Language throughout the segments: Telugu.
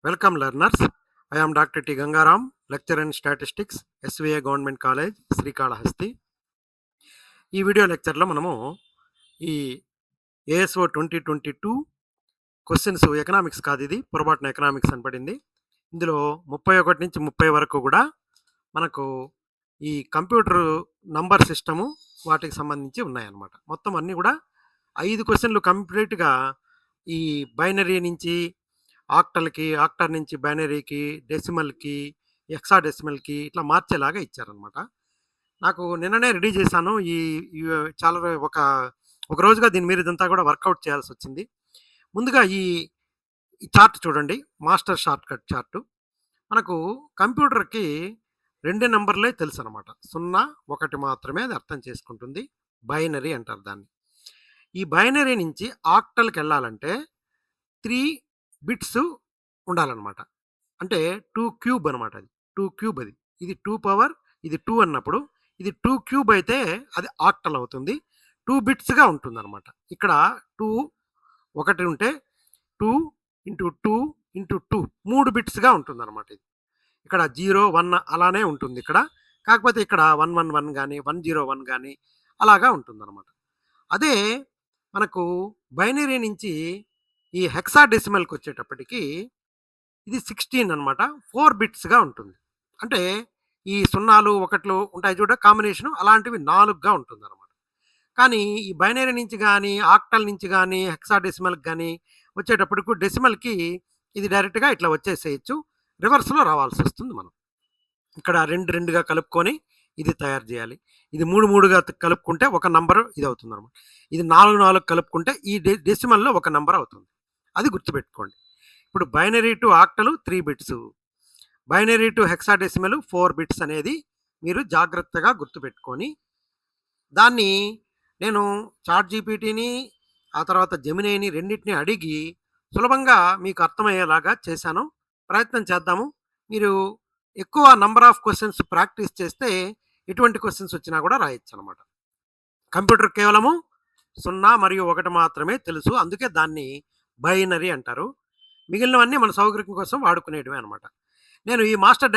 Welcome learners. I am Dr. T. Gangaram, lecturer in statistics, SVA Government College, Srikalahasti. ఈ వీడియో లెక్చర్లో మనము ఈ ఏఎస్ఓ 2022 క్వశ్చన్స్ ఎకనామిక్స్ కాదు, ఇది పొరపాటున ఎకనామిక్స్ అని పడింది. ఇందులో 31 నుంచి 30 వరకు కూడా మనకు ఈ కంప్యూటర్ నంబర్ సిస్టము వాటికి సంబంధించి ఉన్నాయన్నమాట. మొత్తం అన్నీ కూడా 5 క్వశ్చన్లు కంప్లీట్గా ఈ బైనరీ నుంచి ఆక్టల్కి, ఆక్టర్ నుంచి బైనరీకి, డెసిమల్కి, హెక్సాడెసిమల్కి ఇట్లా మార్చేలాగా ఇచ్చారనమాట. నాకు నిన్ననే రెడీ చేశాను. ఈ ఈ చాలా ఒక రోజుగా దీని మీద ఇదంతా కూడా వర్కౌట్ చేయాల్సి వచ్చింది. ముందుగా ఈ చార్ట్ చూడండి, మాస్టర్ షార్ట్ కట్ చార్టు. మనకు కంప్యూటర్కి 2 నంబర్లే తెలుసు అనమాట. 0, 1 మాత్రమే అది అర్థం చేసుకుంటుంది. బైనరీ అంటారు దాన్ని. ఈ బైనరీ నుంచి ఆక్టల్కి వెళ్ళాలంటే 3 బిట్స్ ఉండాలన్నమాట. అంటే 2 క్యూబ్ అనమాట. అది 2 క్యూబ్. ఇది 2 పవర్, ఇది 2 అన్నప్పుడు ఇది 2 క్యూబ్ అయితే అది ఆక్టల్ అవుతుంది. 2 బిట్స్గా ఉంటుంది అనమాట. ఇక్కడ 2 1 ఉంటే 2 ఇంటూ 2 ఇంటూ 2 3 బిట్స్గా ఉంటుంది అనమాట. ఇది ఇక్కడ 0 1 అలానే ఉంటుంది ఇక్కడ. కాకపోతే ఇక్కడ 111 కానీ 101 కానీ అలాగా ఉంటుంది అనమాట. అదే మనకు బైనరీ నుంచి ఈ హెక్సాడెసిమల్కి వచ్చేటప్పటికి ఇది 16 అనమాట. 4 బిట్స్గా ఉంటుంది. అంటే ఈ 0లు 1లు ఉంటాయి చూడ కాంబినేషను, అలాంటివి 4గా ఉంటుంది అనమాట. కానీ ఈ బైనరీ నుంచి కానీ, ఆక్టల్ నుంచి కానీ, హెక్సాడెసిమల్కి కానీ వచ్చేటప్పటికి డెసిమల్కి ఇది డైరెక్ట్గా ఇట్లా వచ్చేసేయచ్చు. రివర్స్లో రావాల్సి వస్తుంది మనం. ఇక్కడ 2 2గా కలుపుకొని ఇది తయారు చేయాలి. ఇది 3 3గా కలుపుకుంటే ఒక నంబర్ ఇది అవుతుంది అనమాట. ఇది 4 4 కలుపుకుంటే ఈ డెసిమల్లో ఒక నంబర్ అవుతుంది. అది గుర్తుపెట్టుకోండి. ఇప్పుడు binary to octal 3 bits, binary to hexadecimal 4 bits అనేది మీరు జాగ్రత్తగా గుర్తుపెట్టుకొని, దాన్ని నేను చాట్ జీపీటీని ఆ తర్వాత జెమినైని రెండింటిని అడిగి సులభంగా మీకు అర్థమయ్యేలాగా చేశాను. ప్రయత్నం చేద్దాము. మీరు ఎక్కువ నంబర్ ఆఫ్ క్వశ్చన్స్ ప్రాక్టీస్ చేస్తే ఎటువంటి క్వశ్చన్స్ వచ్చినా కూడా రాయొచ్చు అనమాట. కంప్యూటర్ కేవలము 0 మరియు 1 మాత్రమే తెలుసు, అందుకే దాన్ని బైనరీ అంటారు. మిగిలినవన్నీ మన సౌకర్యం కోసం వాడుకునేటివే అనమాట. నేను ఈ మాస్టర్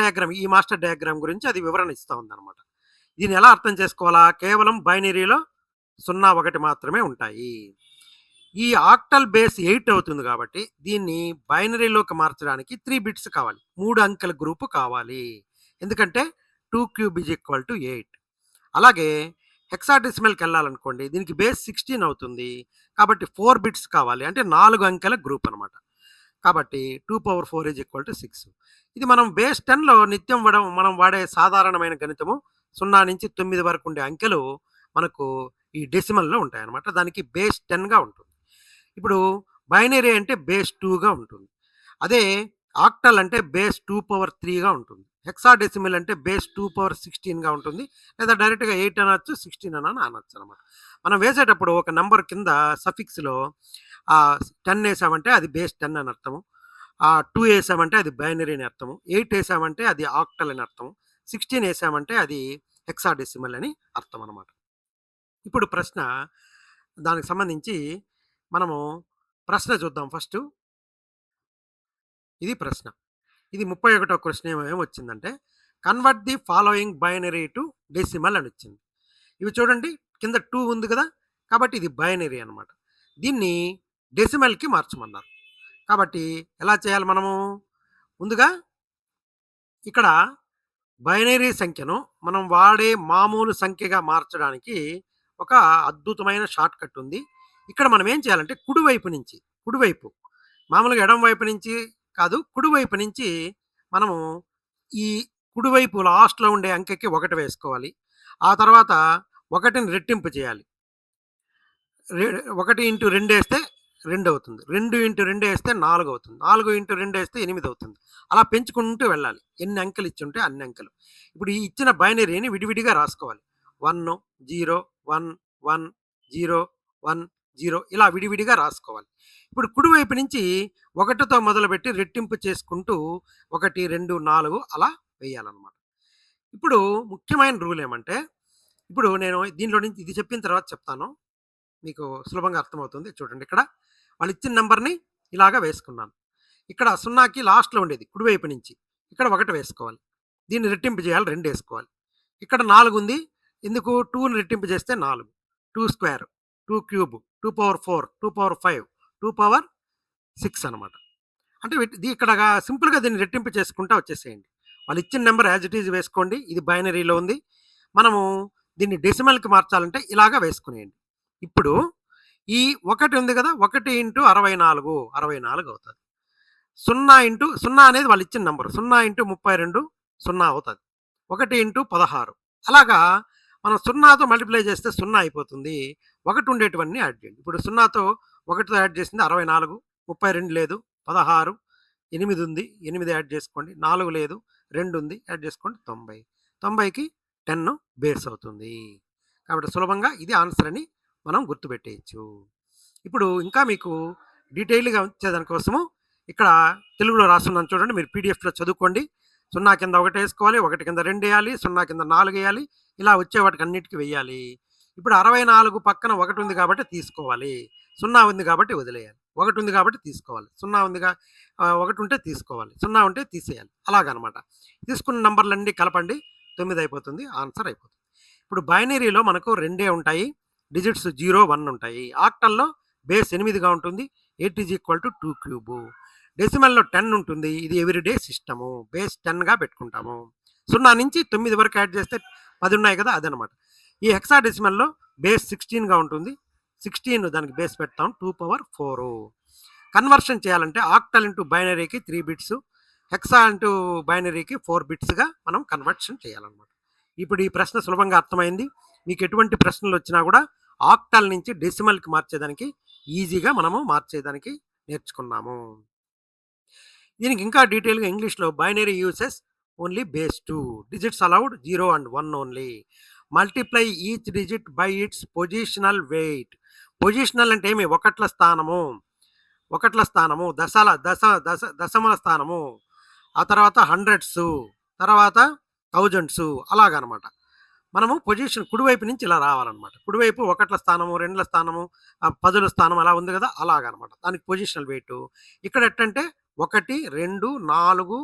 డయాగ్రామ్ గురించి అది వివరణ ఇస్తూ ఉందన్నమాట. దీన్ని ఎలా అర్థం చేసుకోవాలా? కేవలం బైనరీలో 0 1 మాత్రమే ఉంటాయి. ఈ ఆక్టల్ బేస్ 8 అవుతుంది కాబట్టి దీన్ని బైనరీలోకి మార్చడానికి 3 బిట్స్ కావాలి. 3 అంకెల గ్రూపు కావాలి. ఎందుకంటే 2 క్యూబ్ ఈజ్ ఈక్వల్ టు 8. అలాగే హెక్సాడెసిమల్కి వెళ్ళాలనుకోండి, దీనికి బేస్ 16 అవుతుంది కాబట్టి 4 బిట్స్ కావాలి. అంటే 4 అంకెల గ్రూప్ అనమాట. కాబట్టి 2 పవర్ 4 ఈజ్ ఈక్వల్ టు 6. ఇది మనం బేస్ 10లో నిత్యం మనం వాడే సాధారణమైన గణితము. 0 నుంచి 9 వరకు ఉండే అంకెలు మనకు ఈ డెసిమల్లో ఉంటాయన్నమాట. దానికి బేస్ 10గా ఉంటుంది. ఇప్పుడు బైనరీ అంటే బేస్ 2గా ఉంటుంది. అదే ఆక్టల్ అంటే బేస్ 2 పవర్ 3గా ఉంటుంది. హెక్సాడెసిమల్ అంటే బేస్ 2 పవర్ 16గా ఉంటుంది. లేదా డైరెక్ట్గా 8 అనొచ్చు, 16 అనొచ్చు అనమాట. మనం వేసేటప్పుడు ఒక నంబర్ కింద సఫిక్స్లో 10 వేసామంటే అది బేస్ 10 అని అర్థము. 2 వేసామంటే అది బైనరీ అని అర్థము. 8 వేసామంటే అది ఆక్టల్ అని అర్థము. 16 వేసామంటే అది హెక్సాడెసిమల్ అని అర్థం అనమాట. ఇప్పుడు ప్రశ్న, దానికి సంబంధించి మనము ప్రశ్న చూద్దాం ఫస్ట్. ఇది ప్రశ్న. ఇది 31వ క్వశ్చన్ ఏమొచ్చిందంటే, convert the following binary to decimal అని వచ్చింది. ఇవి చూడండి, కింద 2 ఉంది కదా, కాబట్టి ఇది బైనరీ అనమాట. దీన్ని డెసిమల్కి మార్చమన్నారు. కాబట్టి ఎలా చేయాలి మనము? ముందుగా ఇక్కడ బైనరీ సంఖ్యను మనం వాడే మామూలు సంఖ్యగా మార్చడానికి ఒక అద్భుతమైన షార్ట్ కట్ ఉంది. ఇక్కడ మనం ఏం చేయాలంటే కుడివైపు మామూలుగా ఎడం వైపు నుంచి కాదు, కుడివైపు నుంచి మనము ఈ కుడివైపు లాస్ట్లో ఉండే అంకెకి 1 వేసుకోవాలి. ఆ తర్వాత 1ని రెట్టింపు చేయాలి. 1 ఇంటూ 2 వేస్తే 2 అవుతుంది. 2 ఇంటూ 2 వేస్తే 4 అవుతుంది. 4 ఇంటూ 2 వేస్తే 8 అవుతుంది. అలా పెంచుకుంటూ వెళ్ళాలి. ఎన్ని అంకెలు ఇచ్చి ఉంటే అన్ని అంకెలు. ఇప్పుడు ఈ ఇచ్చిన బైనరీని విడివిడిగా రాసుకోవాలి. 1 0 1 1 0 1 0 ఇలా విడివిడిగా రాసుకోవాలి. ఇప్పుడు కుడివైపు నుంచి 1తో మొదలుపెట్టి రెట్టింపు చేసుకుంటూ 1 2 4 అలా వేయాలన్నమాట. ఇప్పుడు ముఖ్యమైన రూల్ ఏమంటే, ఇప్పుడు నేను దీనిలో నుంచి ఇది చెప్పిన తర్వాత చెప్తాను, మీకు సులభంగా అర్థమవుతుంది. చూడండి, ఇక్కడ వాళ్ళు ఇచ్చిన నెంబర్ని ఇలాగా వేసుకున్నాను. ఇక్కడ 0కి లాస్ట్‌లో ఉండేది కుడివైపు నుంచి. ఇక్కడ 1 వేసుకోవాలి. దీన్ని రెట్టింపు చేయాలి 2 వేసుకోవాలి. ఇక్కడ 4 ఉంది. ఎందుకు 2ని రెట్టింపు చేస్తే 4. 2 square, 2 cube, 2 power 4, 2 power 5, 2 power 6 అనమాట. అంటే ఇక్కడ సింపుల్‌గా దీన్ని రెట్టింపు చేసుకుంటా వచ్చేసేయండి. వాళ్ళు ఇచ్చిన నెంబర్ యాజ్ ఇట్ ఈజ్ వేసుకోండి. ఇది బైనరీలో ఉంది. మనము దీన్ని డెసిమల్‌కి మార్చాలంటే ఇలాగా వేసుకునేయండి. ఇప్పుడు ఈ 1 ఉంది కదా! 1 ఇంటూ 64, 64 అవుతది. 0 ఇంటూ 0 అనేది వాళ్ళు ఇచ్చిన నంబర్. 0 ఇంటూ 32 0 అవుతది. 1 ఇంటూ 16 అలాగా మనం 0తో మల్టిప్లై చేస్తే 0 అయిపోతుంది. 1 ఉండేటివన్నీ యాడ్ చేయండి. ఇప్పుడు 0తో 1తో యాడ్ చేసింది 64, 32 లేదు, 16, 8 ఉంది, 8 యాడ్ చేసుకోండి. 4 లేదు, 2 ఉంది, యాడ్ చేసుకోండి 90. 90కి 10 బేస్ అవుతుంది. కాబట్టి సులభంగా ఇది ఆన్సర్ అని మనం గుర్తుపెట్టేయచ్చు. ఇప్పుడు ఇంకా మీకు డీటెయిల్‌గా వచ్చేదాని కోసము ఇక్కడ తెలుగులో రాస్తున్నాను చూడండి. మీరు పీడీఎఫ్‌లో చదువుకోండి. 0 కింద 1 వేసుకోవాలి, 1 కింద 2 వేయాలి, 0 కింద 4 వేయాలి. ఇలా వచ్చే వాటికి అన్నిటికి వెయ్యాలి. ఇప్పుడు 64 పక్కన 1 ఉంది కాబట్టి తీసుకోవాలి. 0 ఉంది కాబట్టి వదిలేయాలి. 1 ఉంది కాబట్టి తీసుకోవాలి. 0 ఉందిగా 1 ఉంటే తీసుకోవాలి. 0 ఉంటే తీసేయాలి. అలాగనమాట. తీసుకున్న నంబర్లన్నీ కలపండి. 9 అయిపోతుంది. ఆన్సర్ అయిపోతుంది. ఇప్పుడు బైనరీలో మనకు 2 ఉంటాయి. డిజిట్స్ 0, 1 ఉంటాయి. ఆక్టల్‌లో బేస్ 8గా ఉంటుంది. 8 ఈజ్ ఈక్వల్ టు 2 క్యూబు. డెసిమల్‌లో 10 ఉంటుంది. ఇది ఎవ్రీడే సిస్టము. బేస్ 10గా పెట్టుకుంటాము. 0 నుంచి 9 వరకు యాడ్ చేస్తే 10 ఉన్నాయి కదా! అదనమాట. ఈ హెక్సాడెసిమల్‌లో బేస్ 16గా ఉంటుంది. 16 దానికి బేస్ పెడతాం. 2 పవర్ 4. కన్వర్షన్ చేయాలంటే ఆక్టల్ ఇంటూ బైనరీకి 3 బిట్స్, హెక్సా ఇంటూ బైనరీకి 4 బిట్స్‌గా మనం కన్వర్షన్ చేయాలన్నమాట. ఇప్పుడు ఈ ప్రశ్న సులభంగా అర్థమైంది. మీకు ఎటువంటి ప్రశ్నలు వచ్చినా కూడా ఆక్టల్ నుంచి డెసిమల్‌కి మార్చేదానికి ఈజీగా మనము మార్చేదానికి నేర్చుకున్నాము. దీనికి ఇంకా డీటెయిల్‌గా ఇంగ్లీష్‌లో binary uses only base 2. Digits allowed 0 and 1 only. Multiply each digit by its positional weight. Positional అంటే ఏమి? ఒకట్ల స్థానము, దశమల స్థానము, ఆ తర్వాత హండ్రెడ్స్, తర్వాత థౌజండ్స్ అలాగనమాట. మనము పొజిషన్ కుడివైపు నుంచి ఇలా రావాలన్నమాట. కుడివైపు ఒకట్ల స్థానము, రెండ్ల స్థానము, పదుల స్థానం అలా ఉంది కదా! అలాగనమాట. దానికి పొజిషనల్ వెయిట్. ఇక్కడ ఎట్టంటే 1, 2, 4,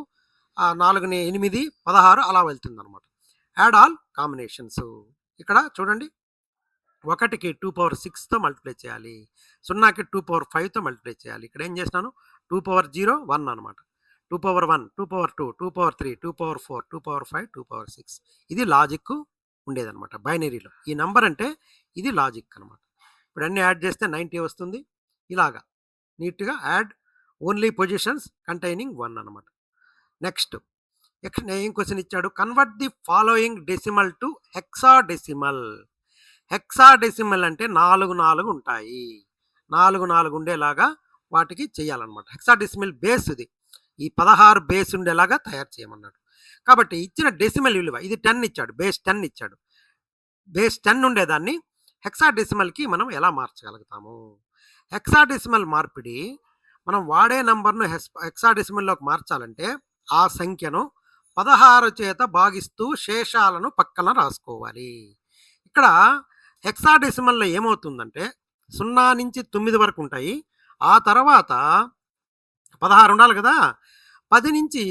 4ని 8, 16 అలా వెళ్తుందనమాట. Add all combinations. ఇక్కడ చూడండి 1కి 2 పవర్ 6తో మల్టిప్లై చేయాలి. 0కి 2 పవర్ 5తో మల్టిప్లై చేయాలి. ఇక్కడ ఏం చేసినాను 2 పవర్ 0 1 అనమాట. 2 power 1, 2 power 2, 2 power 3, 2 power 4, 2 power 5, 2 power 6. ఇది లాజిక్ ఉండేదనమాట బైనరీలో. ఈ నంబర్ అంటే ఇది లాజిక్ అనమాట. ఇప్పుడు అన్నీ యాడ్ చేస్తే 90 వస్తుంది. ఇలాగా నీట్‌గా యాడ్ ఓన్లీ పొజిషన్స్ కంటైనింగ్ 1 అనమాట. నెక్స్ట్ ఏం క్వెషన్ ఇచ్చాడు? Convert the following decimal to hexadecimal. Hexadecimal అంటే 4, 4 ఉంటాయి. 4, 4 ఉండేలాగా వాటికి చేయాలన్నమాట. హెక్సాడెసిమల్ బేస్ ఇది. ఈ 16 బేస్ ఉండేలాగా తయారు చేయమన్నాడు. కాబట్టి ఇచ్చిన డెసిమల్ విలువ ఇది 10 ఇచ్చాడు. బేస్ 10 ఇచ్చాడు. బేస్ 10 ఉండేదాన్ని హెక్సాడెసిమల్‌కి మనం ఎలా మార్చగలుగుతాము? హెక్సాడెసిమల్ మార్పిడి మనం వాడే నంబర్‌ను హెక్సాడెసిమల్‌లోకి మార్చాలంటే ఆ సంఖ్యను 16 చేత భాగిస్తూ శేషాలను పక్కన రాసుకోవాలి. ఇక్కడ హెక్సాడెసిమల్‌లో ఏమవుతుందంటే 0 నుంచి 9 వరకు ఉంటాయి. ఆ తర్వాత 16 ఉండాలి కదా! 10 నుంచి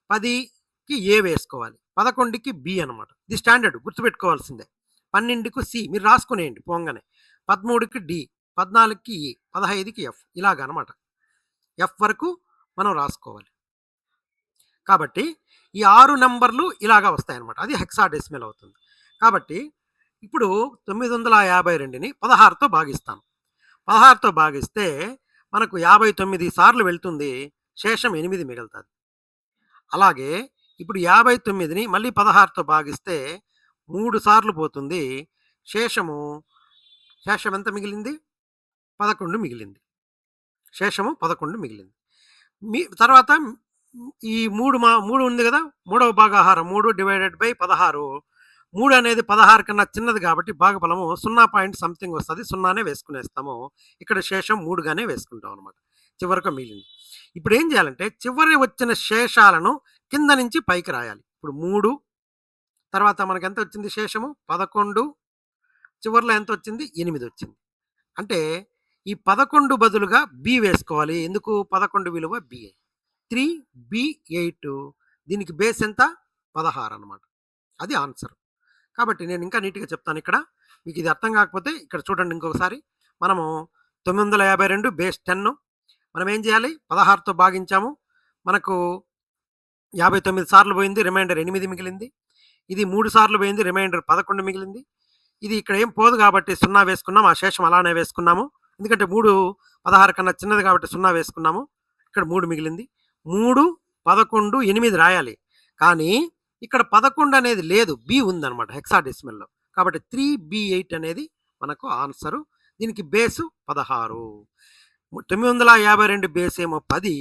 10కి ఏ వేసుకోవాలి. 11కి బి అనమాట. ఇది స్టాండర్డ్ గుర్తుపెట్టుకోవాల్సిందే. 12కి సి మీరు రాసుకునేయండి పోంగానే. 13కి డి, 14కి ఈ, 15కి ఎఫ్ ఇలాగనమాట. ఎఫ్ వరకు మనం రాసుకోవాలి. కాబట్టి ఈ 6 నంబర్లు ఇలాగా వస్తాయన్నమాట. అది హెక్సాడెసిమల్ అవుతుంది. కాబట్టి ఇప్పుడు 952ని 16తో భాగిస్తాం. 16తో భాగిస్తే మనకు 59 సార్లు వెళ్తుంది. శేషం 8 మిగులుతుంది. అలాగే ఇప్పుడు 59ని మళ్ళీ 16తో భాగిస్తే 3 సార్లు పోతుంది. శేషం ఎంత మిగిలింది? 11 మిగిలింది. శేషము 11 మిగిలింది. తర్వాత ఈ 3 ఉంది కదా! మూడవ భాగాహారం 3 డివైడెడ్ బై 16. 3 అనేది 16 కన్నా చిన్నది కాబట్టి భాగఫలము 0 పాయింట్ సంథింగ్ వస్తది. 0నే వేసుకునేస్తాము. ఇక్కడ శేషం 3గానే వేసుకుంటాం అనమాట. చివరకు మిగిలింది. ఇప్పుడు ఏం చేయాలంటే చివరి వచ్చిన శేషాలను కింద నుంచి పైకి రాయాలి. ఇప్పుడు 3 తర్వాత మనకు ఎంత వచ్చింది శేషము? 11 చివరిలో ఎంత వచ్చింది? 8 వచ్చింది. అంటే ఈ 11 బదులుగా బి వేసుకోవాలి. ఎందుకు 11 విలువ బి. 3b8 దీనికి బేస్ ఎంత? 16 అనమాట. అది ఆన్సర్. కాబట్టి నేను ఇంకా నీట్‌గా చెప్తాను ఇక్కడ. మీకు ఇది అర్థం కాకపోతే ఇక్కడ చూడండి ఇంకొకసారి. మనము 952 బేస్ 10 మనం ఏం చేయాలి? 16తో భాగించాము. మనకు 59 సార్లు పోయింది. రిమైండర్ 8 మిగిలింది. ఇది 3 సార్లు పోయింది. రిమైండర్ 11 మిగిలింది. ఇది ఇక్కడ ఏం పోదు కాబట్టి 0 వేసుకున్నాం. ఆ శేషం అలానే వేసుకున్నాము. ఎందుకంటే 3 16 కన్నా చిన్నది కాబట్టి 0 వేసుకున్నాము. ఇక్కడ 3 మిగిలింది. 3, 11, 8 రాయాలి. కానీ ఇక్కడ 11 అనేది లేదు. బి ఉందన్నమాట హెక్సాడెసిమల్‌లో. కాబట్టి 3b8 అనేది మనకు ఆన్సరు. దీనికి బేసు 16. 952 బేస్ ఏమో 10.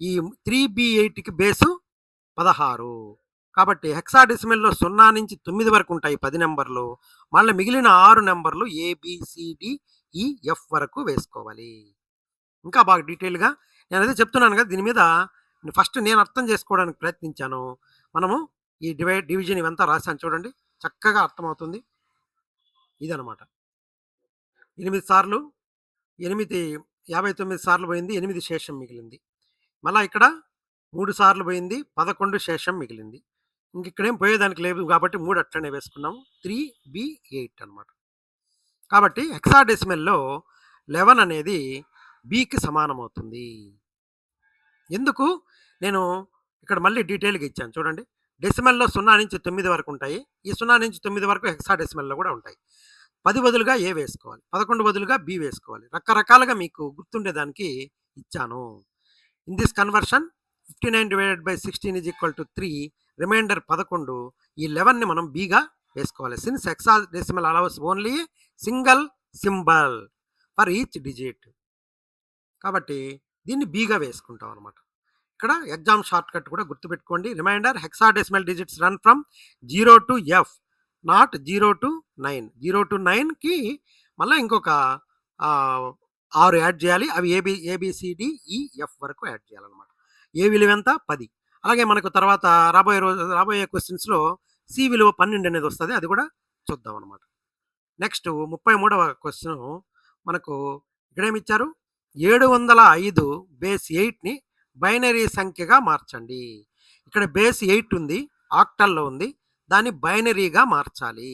ఈ 3b8కి బేసు 16. కాబట్టి హెక్సాడెసిమల్‌లో 0 నుంచి 9 వరకు ఉంటాయి 10 నంబర్లు. మళ్ళీ మిగిలిన 6 నంబర్లు ఏబిసిడిఈఎఫ్ వరకు వేసుకోవాలి. ఇంకా బాగా డీటెయిల్‌గా నేను అదే చెప్తున్నాను కదా! దీని మీద ఫస్ట్ నేను అర్థం చేసుకోవడానికి ప్రయత్నించాను. మనము ఈ డివిజన్ ఇవంతా రాశాను చూడండి. చక్కగా అర్థమవుతుంది. ఇదనమాట. 8 సార్లు 8 59 సార్లు పోయింది. 8 శేషం మిగిలింది. మళ్ళా ఇక్కడ 3 సార్లు పోయింది. 11 శేషం మిగిలింది. ఇక్కడేం పోయేదానికి లేదు కాబట్టి 3 అట్లనే వేసుకున్నాము. 3b8 అనమాట. కాబట్టి హెక్సాడెసిమల్‌లో 11 అనేది బికి సమానమవుతుంది. ఎందుకు? నేను ఇక్కడ మళ్ళీ డీటెయిల్‌గా ఇచ్చాను చూడండి. డెసిమల్‌లో 0 నుంచి 9 వరకు ఉంటాయి. ఈ 0 నుంచి 9 వరకు హెక్సాడెసిమల్‌లో కూడా ఉంటాయి. 10 బదులుగా ఏ వేసుకోవాలి. 11 బదులుగా బి వేసుకోవాలి. రకరకాలుగా మీకు గుర్తుండేదానికి ఇచ్చాను. ఇన్ దిస్ కన్వర్షన్ 59/16 3 రిమైండర్ 11 ఈ 11ని మనం బిగా వేసుకోవాలి. Since hexadecimal allows only single symbol for each digit. కాబట్టి దీన్ని బిగా వేసుకుంటాం అనమాట. ఇక్కడ ఎగ్జామ్ షార్ట్ కట్ కూడా గుర్తుపెట్టుకోండి. Reminder hexadecimal digits run from 0 to f not 0 to 9. 0 to 9కి మళ్ళీ ఇంకొక 6 యాడ్ చేయాలి. అవి ఏబిసిడిఈఎఫ్ వరకు యాడ్ చేయాలన్నమాట. ఏ విలువ ఎంత? 10. అలాగే మనకు తర్వాత రాబోయే క్వశ్చన్స్లో సి విలువ 12 అనేది వస్తుంది. అది కూడా చూద్దాం అనమాట. నెక్స్ట్ 33వ క్వశ్చన్ మనకు ఇక్కడేమిచ్చారు? 705 బేస్ 8ని బైనరీ సంఖ్యగా మార్చండి. ఇక్కడ బేస్ 8 ఉంది, ఆక్టల్లో ఉంది. దాన్ని బైనరీగా మార్చాలి.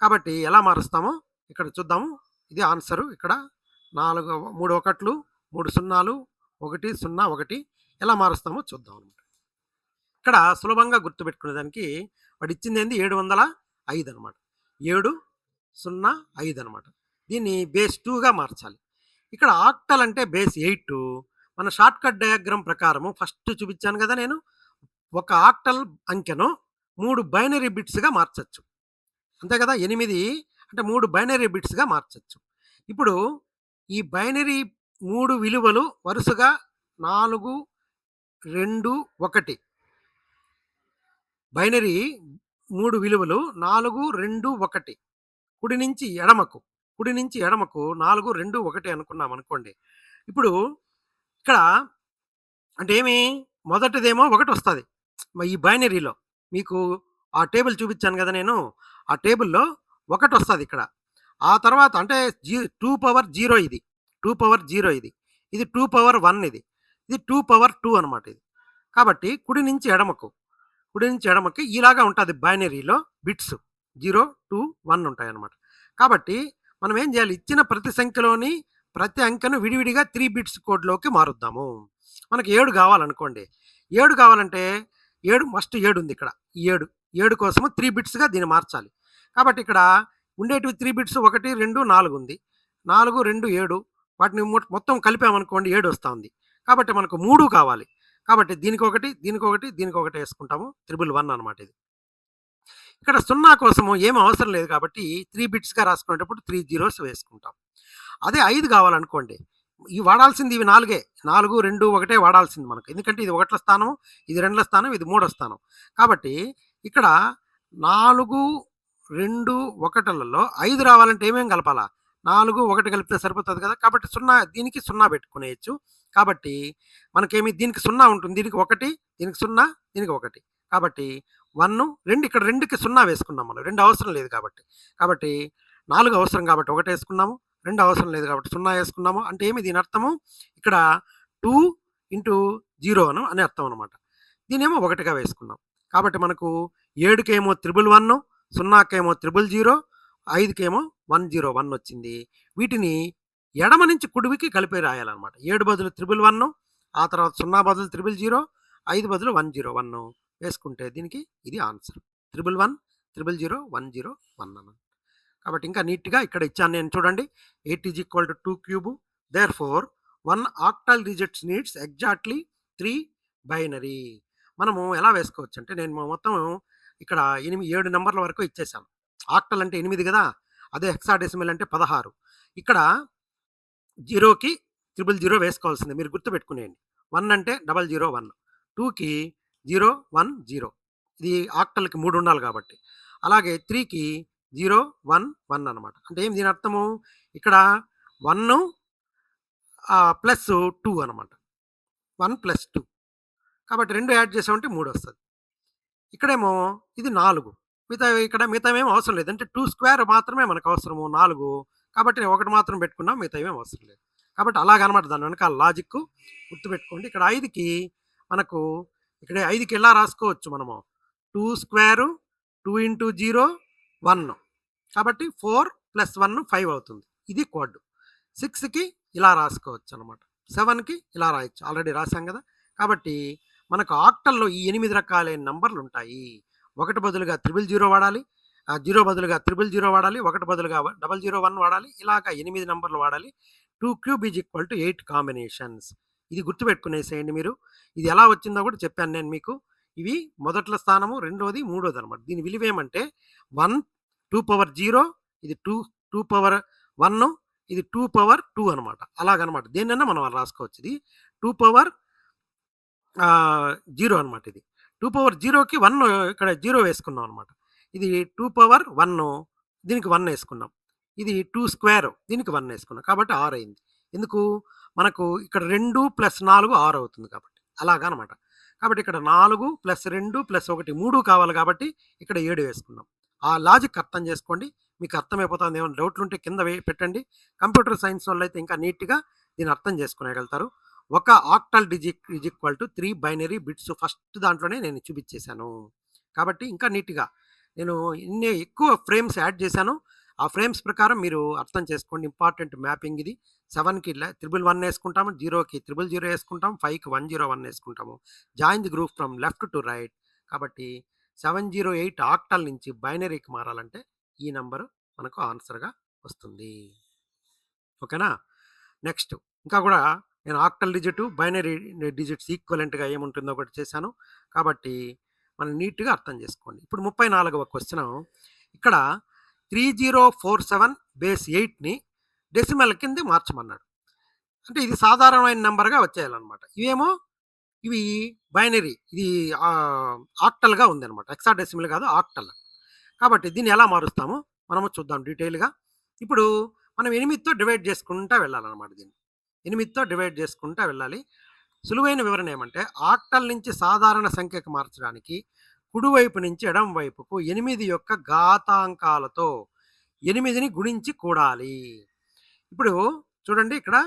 కాబట్టి ఎలా మారుస్తామో ఇక్కడ చూద్దాము. ఇది ఆన్సరు. ఇక్కడ 3 ఒకట్లు 3 సున్నాలు 1 0 1 ఎలా మారుస్తామో చూద్దాం అనమాట. ఇక్కడ సులభంగా గుర్తుపెట్టుకునేదానికి వాడు ఇచ్చింది ఏంది? 705 అనమాట. 705 అనమాట. దీన్ని బేస్ 2గా మార్చాలి. ఇక్కడ ఆక్టల్ అంటే బేస్ 8. మన షార్ట్ కట్ డయాగ్రామ్ ప్రకారము ఫస్ట్ చూపించాను కదా నేను. ఒక ఆక్టల్ అంకెను 3 బైనరీ బిట్స్‌గా మార్చొచ్చు. అంతే కదా! 8 అంటే 3 బైనరీ బిట్స్‌గా మార్చొచ్చు. ఇప్పుడు ఈ బైనరీ 3 విలువలు వరుసగా 4, 2, 1. బైనరీ 3 విలువలు 4, 2, 1 కుడి నుంచి ఎడమకు 4, 2, 1 అనుకున్నాం అనుకోండి. ఇప్పుడు ఇక్కడ అంటే ఏమి? మొదటిదేమో 1 వస్తది. ఈ బైనరీలో మీకు ఆ టేబుల్ చూపించాను కదా నేను. ఆ టేబుల్‌లో 1 వస్తది ఇక్కడ. ఆ తర్వాత అంటే 2 పవర్ 0 ఇది. 2 పవర్ 0 ఇది. ఇది 2 పవర్ 1 ఇది. ఇది 2 పవర్ 2 అనమాట ఇది. కాబట్టి కుడి నుంచి ఎడమకి ఇలాగా ఉంటది బైనరీలో బిట్స్. 0, 2, 1 ఉంటాయన్నమాట. కాబట్టి మనం ఏం చేయాలి? ఇచ్చిన ప్రతి సంఖ్యలోని ప్రతి అంకెను విడివిడిగా 3 బిట్స్ కోడ్‌లోకి మారుద్దాము. మనకు 7 కావాలనుకోండి. 7 కావాలంటే 7 ఫస్ట్ 7 ఉంది ఇక్కడ. ఈ 7 కోసము 3 బిట్స్‌గా దీన్ని మార్చాలి. కాబట్టి ఇక్కడ ఉండేటివి 3 బిట్స్ 1, 2, 4 ఉంది. 4, 2, 7 వాటిని మొత్తం కలిపామనుకోండి 7 వస్తా ఉంది. కాబట్టి మనకు 3 కావాలి. కాబట్టి దీనికొకటి వేసుకుంటాము. 111 అనమాట ఇది. ఇక్కడ 0 కోసము ఏమి అవసరం లేదు కాబట్టి 3 బిట్స్‌గా రాసుకునేటప్పుడు 3 జీరోస్ వేసుకుంటాం. అదే 5 కావాలనుకోండి. ఇవి వాడాల్సింది ఇవి 4. 4, 2, 1 వాడాల్సింది మనకు. ఎందుకంటే ఇది 1ల స్థానం, ఇది 2ల స్థానం, ఇది 3వ స్థానం. కాబట్టి ఇక్కడ 4, 2, 1లలో 5 రావాలంటే ఏమేం కలపాలా? 4, 1 కలిపితే సరిపోతుంది కదా! కాబట్టి 0 దీనికి 0 పెట్టుకునేయచ్చు. కాబట్టి మనకేమి దీనికి 0 ఉంటుంది. దీనికి 1, దీనికి 0, దీనికి 1. కాబట్టి 1, 2 ఇక్కడ 2కి 0 వేసుకున్నాం మనం. 2 అవసరం లేదు కాబట్టి. కాబట్టి 4 అవసరం కాబట్టి 1 వేసుకున్నాము. 2 అవసరం లేదు కాబట్టి 0 వేసుకున్నాము. అంటే ఏమి దీని అర్థము ఇక్కడ 2 ఇంటూ 0 అని అర్థం అనమాట. దీనేమో 1గా వేసుకున్నాం. కాబట్టి మనకు 7కేమో 111, 0కేమో 000, 5కేమో 101 వచ్చింది. వీటిని ఎడమ నుంచి కుడివికి కలిపి రాయాలన్నమాట. 7 బదులు 111, ఆ తర్వాత 0 బదులు 000, 5 బదులు 101 వేసుకుంటే దీనికి ఇది ఆన్సర్. 111, 000, 101 అన్నమాట. కాబట్టి ఇంకా నీట్‌గా ఇక్కడ ఇచ్చాను నేను చూడండి. 8 is equal to 2 cube. Therefore 1 octal digits needs exactly 3 binary. మనము ఎలా వేసుకోవచ్చు అంటే నేను మొత్తం ఇక్కడ 7 నంబర్ల వరకు ఇచ్చేసాను. ఆక్టల్ అంటే 8 కదా! అదే హెక్సాడెసిమల్ అంటే 16. ఇక్కడ 0కి 000 వేసుకోవాల్సిందే. మీరు గుర్తుపెట్టుకునేయండి. 1 అంటే 001, 2కి 0, 1, 0. ఇది ఆక్టల్‌కి 3 ఉండాలి కాబట్టి. అలాగే 3కి 0, 1, 1 అనమాట. అంటే ఏం దీని అర్థము? ఇక్కడ 1 ప్లస్ 2 అనమాట. 1 ప్లస్ 2. కాబట్టి 2 యాడ్ చేసామంటే 3 వస్తది. ఇక్కడేమో ఇది 4. మిగతావేమి అవసరం లేదు. అంటే 2 స్క్వేర్ మాత్రమే మనకు అవసరము 4. కాబట్టి ఒకటి మాత్రం పెట్టుకున్నాం. మిగతావేమి అవసరం లేదు. కాబట్టి అలాగనమాట దాని వెనకాల లాజిక్కు గుర్తుపెట్టుకోండి. ఇక్కడ 5కి మనకు ఇక్కడ 5కి ఎలా రాసుకోవచ్చు మనము 2 స్క్వేరు 2 ఇంటూ 0 1. కాబట్టి 4 ప్లస్ 1 5 అవుతుంది. ఇది కోడ్. 6కి ఇలా రాసుకోవచ్చు అనమాట. 7కి ఇలా రాయొచ్చు. ఆల్రెడీ రాసాం కదా! కాబట్టి మనకు ఆక్టల్లో ఈ 8 రకాలైన నంబర్లు ఉంటాయి. 1 బదులుగా 000 వాడాలి. 0 బదులుగా 000 వాడాలి. 1 బదులుగా 001 వాడాలి. ఇలాగ 8 నంబర్లు వాడాలి. 2 cube is equal to 8 combinations. ఇది గుర్తుపెట్టుకునేసేయండి మీరు. ఇది ఎలా వచ్చిందో కూడా చెప్పాను నేను మీకు. ఇవి మొదట్ల స్థానము, రెండోది, మూడోది అనమాట. దీని విలువ ఏమంటే 1 2 పవర్ 0, ఇది 2 పవర్ 1, ఇది 2 పవర్ 2 అనమాట. అలాగనమాట. దేన్నైనా మనం అలా రాసుకోవచ్చు. ఇది 2 పవర్ 0 అనమాట ఇది. 2 పవర్ 0కి 1 ఇక్కడ 0 వేసుకున్నాం అనమాట. ఇది 2 పవర్ 1 దీనికి 1 వేసుకున్నాం. ఇది 2 స్క్వేర్ దీనికి 1 వేసుకున్నాం. కాబట్టి 6 అయింది. ఎందుకు? మనకు ఇక్కడ 2 ప్లస్ 4 6 అవుతుంది కాబట్టి. అలాగనమాట. కాబట్టి ఇక్కడ 4 ప్లస్ 2 ప్లస్ 1 3 కావాలి కాబట్టి ఇక్కడ 7 వేసుకున్నాం. ఆ లాజిక్ అర్థం చేసుకోండి. మీకు అర్థమైపోతుంది. ఏమైనా డౌట్లుంటే కింద పెట్టండి. కంప్యూటర్ సైన్స్ వాళ్ళైతే ఇంకా నీట్‌గా దీన్ని అర్థం చేసుకోగలుగుతారు. ఒక octal digit is equal to 3 binary bits first దాంట్లోనే నేను చూపించేశాను. కాబట్టి ఇంకా నీట్‌గా నేను ఇన్ని ఎక్కువ ఫ్రేమ్స్ యాడ్ చేశాను. ఆ ఫ్రేమ్స్ ప్రకారం మీరు అర్థం చేసుకోండి. ఇంపార్టెంట్ మ్యాపింగ్ ఇది. 7కి 111 వేసుకుంటాము. 0కి 000 వేసుకుంటాం. 5కి 101 వేసుకుంటాము. Join the group from left to right. కాబట్టి 708 ఆక్టల్ నుంచి బైనరీకి మారాలంటే ఈ నంబరు మనకు ఆన్సర్‌గా వస్తుంది. ఓకేనా? నెక్స్ట్ ఇంకా కూడా నేను ఆక్టల్ డిజిట్, బైనరీ డిజిట్స్ ఈక్వలెంట్‌గా ఏముంటుందో ఒకటి చేశాను. కాబట్టి మనం నీట్‌గా అర్థం చేసుకోండి. ఇప్పుడు 34వ క్వెషను. ఇక్కడ 3047 బేస్ 8ని డెసిమల్ కింద మార్చమన్నాడు. అంటే ఇది సాధారణమైన నంబర్‌గా వచ్చేయాలన్నమాట. ఇవి బైనరీ. ఇది ఆక్టల్‌గా ఉందన్నమాట. హెక్సాడెసిమల్ కాదు ఆక్టల్. కాబట్టి దీన్ని ఎలా మారుస్తామో మనము చూద్దాం డీటెయిల్‌గా. ఇప్పుడు మనం 8తో డివైడ్ చేసుకుంటా వెళ్ళాలన్నమాట దీన్ని. 8తో డివైడ్ చేసుకుంటా వెళ్ళాలి. సులువైన వివరణ ఏమంటే ఆక్టల్ నుంచి సాధారణ సంఖ్యకు మార్చడానికి కుడివైపు నుంచి ఎడమ వైపుకు 8 యొక్క ఘాతాంకాలతో 8ని గుణించి కూడాలి. ఇప్పుడు చూడండి ఇక్కడ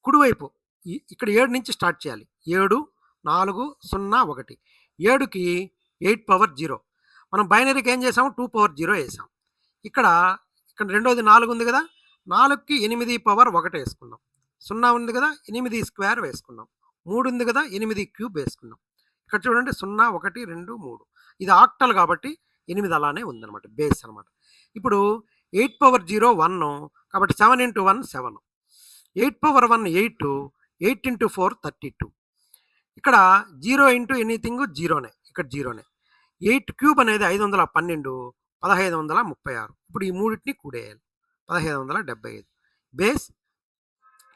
కుడివైపు ఇక్కడ 7 నుంచి స్టార్ట్ చేయాలి. 7, 4, 0, 1. 7కి 8 పవర్ 0. మనం బైనరీకి ఏం చేసాము 2 పవర్ 0 వేసాం. ఇక్కడ రెండోది 4 ఉంది కదా! 4కి 8 పవర్ 1 వేసుకున్నాం. 0 ఉంది కదా! 8 స్క్వేర్ వేసుకున్నాం. 3 ఉంది కదా! 8 క్యూబ్ వేసుకున్నాం. ఇక్కడ చూడండి 0, 1, 2, 3. ఇది ఆక్టల్ కాబట్టి 8 అలానే ఉందన్నమాట. బేస్ అనమాట. ఇప్పుడు 8 పవర్ 0 1 కాబట్టి 7 ఇంటూ 1 7. 8 power 1 8, 8 into 4 32. ఇక్కడ 0 ఇంటూ ఎనీథింగ్ 0నే. ఇక్కడ 0నే. 8 క్యూబ్ అనేది 512, 1536. ఇప్పుడు ఈ మూడింటిని కూడేయాలి. 1575. బేస్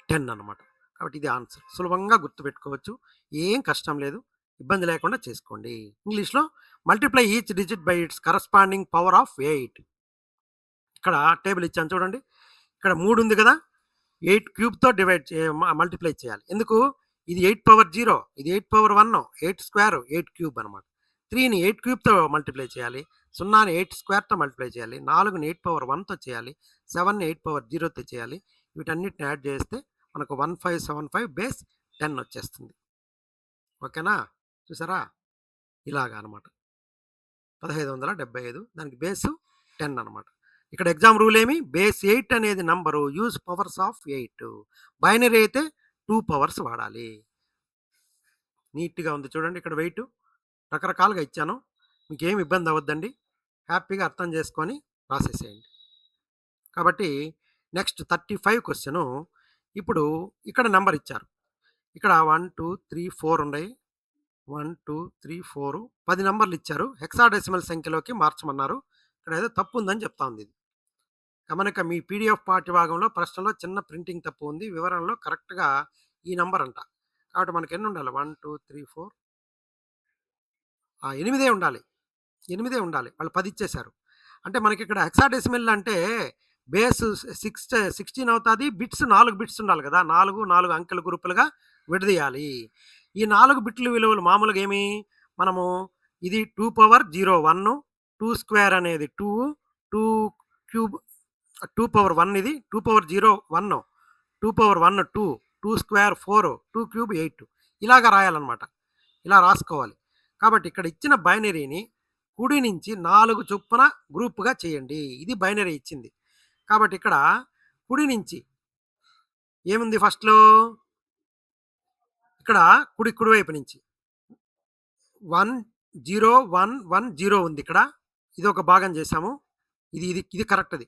10 అనమాట. కాబట్టి ఇది ఆన్సర్. సులభంగా గుర్తుపెట్టుకోవచ్చు. ఏం కష్టం లేదు. ఇబ్బంది లేకుండా చేసుకోండి. ఇంగ్లీష్‌లో multiply each digit by it's corresponding power of 8. ఇక్కడ టేబుల్ ఇచ్చాను చూడండి. ఇక్కడ 3 ఉంది కదా! 8 క్యూబ్‌తో మల్టిప్లై చేయాలి. ఎందుకు? ఇది 8 పవర్ 0, ఇది 8 పవర్ 1, 8 స్క్వేర్, 8 క్యూబ్ అనమాట. 3ని 8 క్యూబ్‌తో మల్టిప్లై చేయాలి. 0ని 8 స్క్వేర్‌తో మల్టిప్లై చేయాలి. 4ని 8 పవర్ 1తో చేయాలి. 7ని 8 పవర్ 0తో చేయాలి. వీటన్నిటిని యాడ్ చేస్తే మనకు 1575 బేస్ 10 వచ్చేస్తుంది. ఓకేనా? చూసారా? ఇలాగ అనమాట. 1575 దానికి బేసు 10 అనమాట. ఇక్కడ ఎగ్జామ్ రూల్ ఏమి? బేస్ 8 అనేది number use powers of 8. Binary అయితే 2 పవర్స్ వాడాలి. నీట్‌గా ఉంది చూడండి ఇక్కడ వెయిట్. రకరకాలుగా ఇచ్చాను. మీకేమి ఇబ్బంది అవ్వద్దండి. హ్యాపీగా అర్థం చేసుకొని రాసేసేయండి. కాబట్టి నెక్స్ట్ 35 క్వెషను. ఇప్పుడు ఇక్కడ నంబర్ ఇచ్చారు. ఇక్కడ 1, 2, 3, 4 ఉన్నాయి. 1, 2, 3, 4 10 నంబర్లు ఇచ్చారు. హెక్సాడెసిమల్ సంఖ్యలోకి మార్చమన్నారు. ఇక్కడ ఏదో తప్పు ఉందని చెప్తా ఉంది ఇది. గమనిక మీ పీడిఎఫ్ పాఠ్యభాగంలో ప్రశ్నలో చిన్న ప్రింటింగ్ తప్పు ఉంది. వివరణలో కరెక్ట్‌గా ఈ నంబర్ అంట. కాబట్టి మనకి ఎన్ని ఉండాలి? 1, 2, 3, 4 8 ఉండాలి. 8 ఉండాలి. వాళ్ళు 10 ఇచ్చేశారు. అంటే మనకి ఇక్కడ హెక్సాడెసిమల్ అంటే బేస్ 16 అవుతుంది. బిట్స్ 4 బిట్స్ ఉండాలి కదా! 4 అంకెల గ్రూపులుగా విడదీయాలి. ఈ 4 బిట్ల విలువలు మామూలుగా ఏమి? మనము ఇది 2 పవర్ 0 1, 2 స్క్వేర్ అనేది 2, 2 క్యూబ్ 2 పవర్ 1 ఇది 2 పవర్ 0 1, 2 పవర్ 1 2, 2 స్క్వేర్ 4, 2 క్యూబ్ 8 ఇలాగా రాయాలన్నమాట. ఇలా రాసుకోవాలి. కాబట్టి ఇక్కడ ఇచ్చిన బైనరీని కుడి నుంచి 4 చొప్పున గ్రూప్‌గా చేయండి. ఇది బైనరీ ఇచ్చింది. కాబట్టి ఇక్కడ కుడి నుంచి ఏముంది ఫస్ట్‌లో? ఇక్కడ కుడివైపు నుంచి 1 0 1 1 0 ఉంది ఇక్కడ. ఇది ఒక భాగం చేశాము. ఇది కరెక్ట్ అది.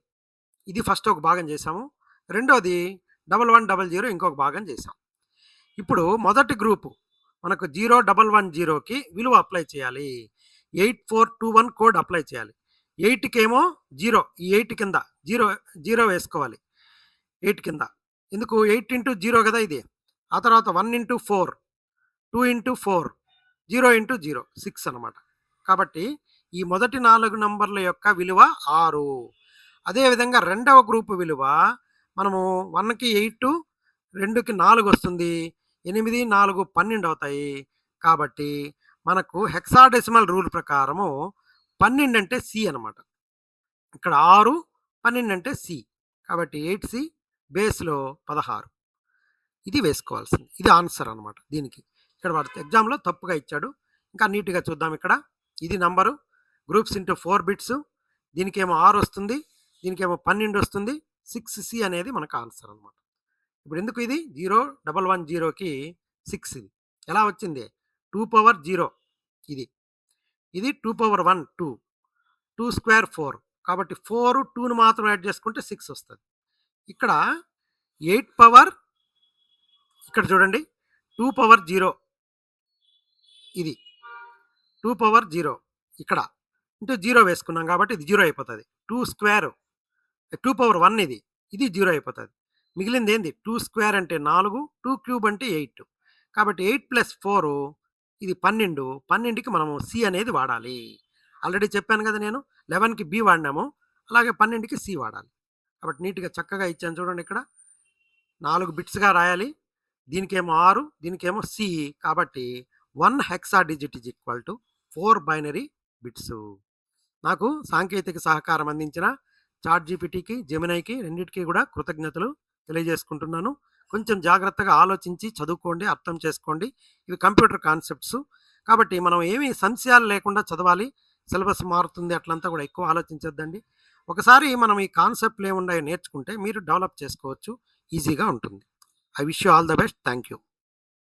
ఇది ఫస్ట్ ఒక భాగం చేశాము. రెండోది 1 1 0 0 ఇంకొక భాగం చేశాం. ఇప్పుడు మొదటి గ్రూపు మనకు 0 1 1 0కి విలువ అప్లై చేయాలి. 8421 కోడ్ అప్లై చేయాలి. 8కేమో 0 ఈ 8 కింద 0 వేసుకోవాలి. 8 కింద ఎందుకు? 8 ఇంటూ 0 కదా ఇది. ఆ తర్వాత 1 ఇంటూ 4 2 ఇంటూ 4 0 ఇంటూ 0 6 అనమాట. కాబట్టి ఈ మొదటి 4 నంబర్ల యొక్క విలువ 6. అదేవిధంగా రెండవ గ్రూపు విలువ మనము 1కి 8 2కి 4 వస్తుంది. 8 4 12 అవుతాయి. కాబట్టి మనకు హెక్సాడెసిమల్ రూల్ ప్రకారము 12 అంటే సి అనమాట. ఇక్కడ 6 12 అంటే సి. కాబట్టి 8C బేస్లో 16 ఇది వేసుకోవాల్సింది. ఇది ఆన్సర్ అనమాట దీనికి. ఇక్కడ వాడు ఎగ్జామ్లో తప్పుగా ఇచ్చాడు. ఇంకా నీట్‌గా చూద్దాం ఇక్కడ. ఇది నంబరు గ్రూప్స్ ఇంటూ 4 బిట్స్. దీనికేమో 6 వస్తుంది. దీనికేమో 12 వస్తుంది. 6C అనేది మనకు ఆన్సర్ అనమాట. ఇప్పుడు ఎందుకు ఇది 0 1 1 0కి 6 ఇది ఎలా వచ్చింది? 2 పవర్ 0 ఇది 2 పవర్ 1 2 2 స్క్వేర్ 4 కాబట్టి 4 2ను మాత్రం యాడ్ చేసుకుంటే 6 వస్తుంది. ఇక్కడ 8 పవర్ ఇక్కడ చూడండి 2 పవర్ 0 ఇది 2 పవర్ 0 ఇక్కడ ఇంటూ 0 వేసుకున్నాం కాబట్టి ఇది 0 అయిపోతుంది. 2 స్క్వేర్ 2 పవర్ 1 ఇది 0 అయిపోతుంది. మిగిలింది ఏంది? 2 స్క్వేర్ అంటే 4 2 క్యూబ్ అంటే 8 కాబట్టి 8 ప్లస్ 4 ఇది 12 12కి మనము సి అనేది వాడాలి. ఆల్రెడీ చెప్పాను కదా నేను 11కి బి వాడినాము. అలాగే 12కి సి వాడాలి. కాబట్టి నీట్‌గా చక్కగా ఇచ్చాను చూడండి ఇక్కడ 4 బిట్స్‌గా రాయాలి. దీనికేమో 6 దీనికేమో సి కాబట్టి 1 hexa digit is equal to 4 binary bits. నాకు సాంకేతిక సహకారం అందించిన చాట్‌జీపీటీకి, జెమినైకి రెండిటికి కూడా కృతజ్ఞతలు తెలియజేసుకుంటున్నాను. కొంచెం జాగ్రత్తగా ఆలోచించి చదువుకోండి, అర్థం చేసుకోండి. ఇవి కంప్యూటర్ కాన్సెప్ట్స్ కాబట్టి మనం ఏమీ సంశయాలు లేకుండా చదవాలి. సిలబస్ మారుతుంది అట్లంతా కూడా ఎక్కువ ఆలోచించొద్దండి. ఒకసారి మనం ఈ కాన్సెప్ట్లు ఏమున్నాయో నేర్చుకుంటే మీరు డెవలప్ చేసుకోవచ్చు. ఈజీగా ఉంటుంది. I wish you all the best. Thank you.